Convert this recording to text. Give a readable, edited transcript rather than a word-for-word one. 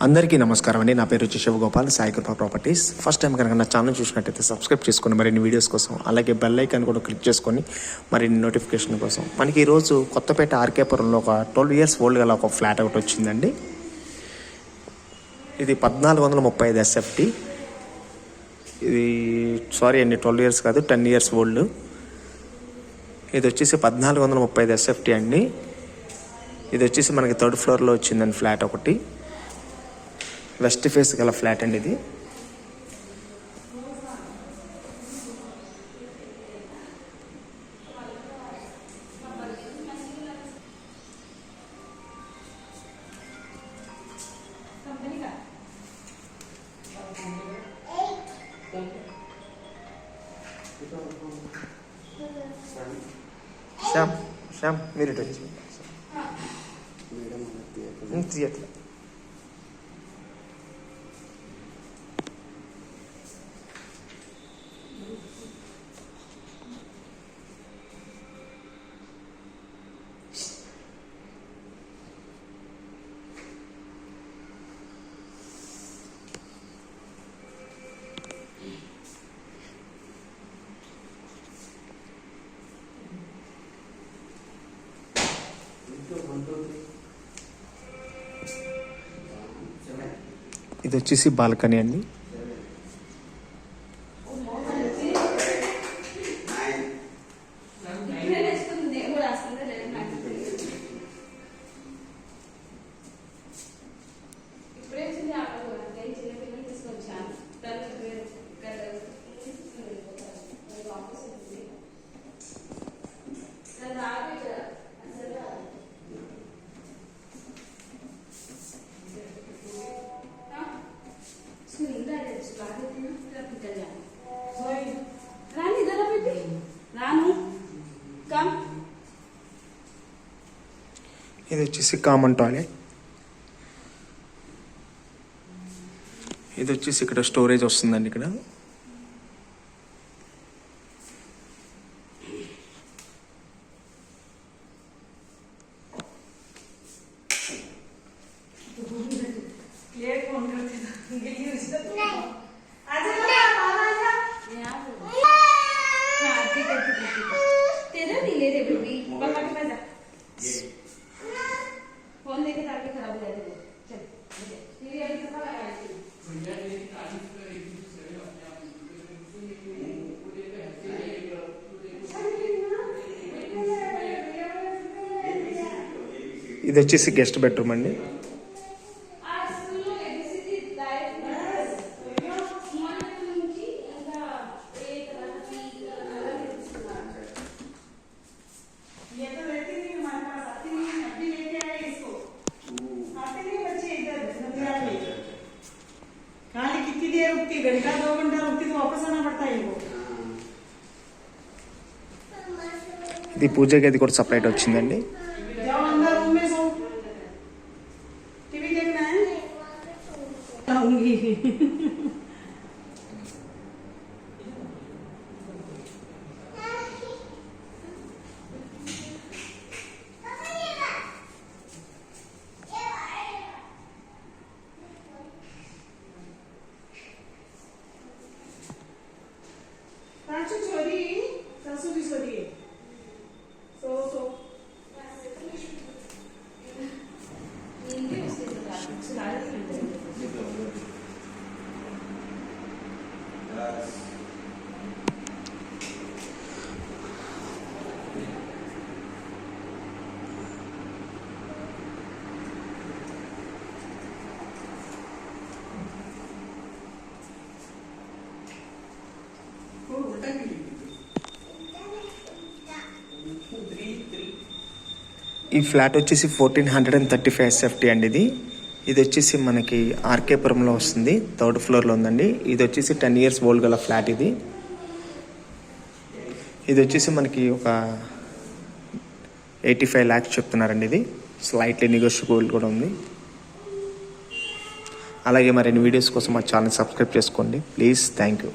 అందరికీ నమస్కారం అండి. నా పేరు వచ్చి శివగోపాల్, సాయి కృప ప్రాపర్టీస్. ఫస్ట్ టైం కనుక నా ఛానల్ చూసినట్టయితే సబ్స్క్రైబ్ చేసుకొని మరిన్ని వీడియోస్ కోసం, అలాగే బెల్ ఐకాన్ కూడా క్లిక్ చేసుకొని మరిన్ని నోటిఫికేషన్ కోసం. మనకి ఈరోజు కొత్తపేట ఆర్కేపురంలో ఒక 12 years ఓల్డ్ గల ఒక ఫ్లాట్ ఒకటి వచ్చిందండి. ఇది 1435 SFT. ఇది సారీ అండి, 12 years కాదు, 10 years ఓల్డ్. ఇది వచ్చేసి 1435 SFT అండి. ఇది వచ్చేసి మనకి 3rd floorలో వచ్చిందండి ఫ్లాట్ ఒకటి. వెస్ట్ ఫేస్ గల ఫ్లాట్ అండి ఇది. శ్యామ్ మీరు ఇటు వచ్చి తీయట్లా. ఇది వచ్చేసి బాల్కనీ అండి. ఇది వచ్చేసి కామన్ టాయిలెట్. ఇది వచ్చేసి ఇక్కడ స్టోరేజ్ వస్తుందండి. ఇక్కడ ఇది వచ్చేసి గెస్ట్ బెడ్రూమ్ అండి. ఇది పూజ గది కూడా సపరేట్ వచ్చిందండి. ఈ ఫ్లాట్ వచ్చేసి 1435 SFT అండి. ఇది వచ్చేసి మనకి ఆర్కేపురంలో వస్తుంది, 3rd floorలో ఉందండి. ఇది వచ్చేసి 10 years ఓల్డ్ గల ఫ్లాట్. ఇది వచ్చేసి మనకి ఒక 85 lakhs చెప్తున్నారండి. ఇది స్లైట్లీ నెగోషియబుల్ కూడా ఉంది. అలాగే మరిన్ని వీడియోస్ కోసం మా ఛానల్ సబ్స్క్రైబ్ చేసుకోండి ప్లీజ్. Thank you.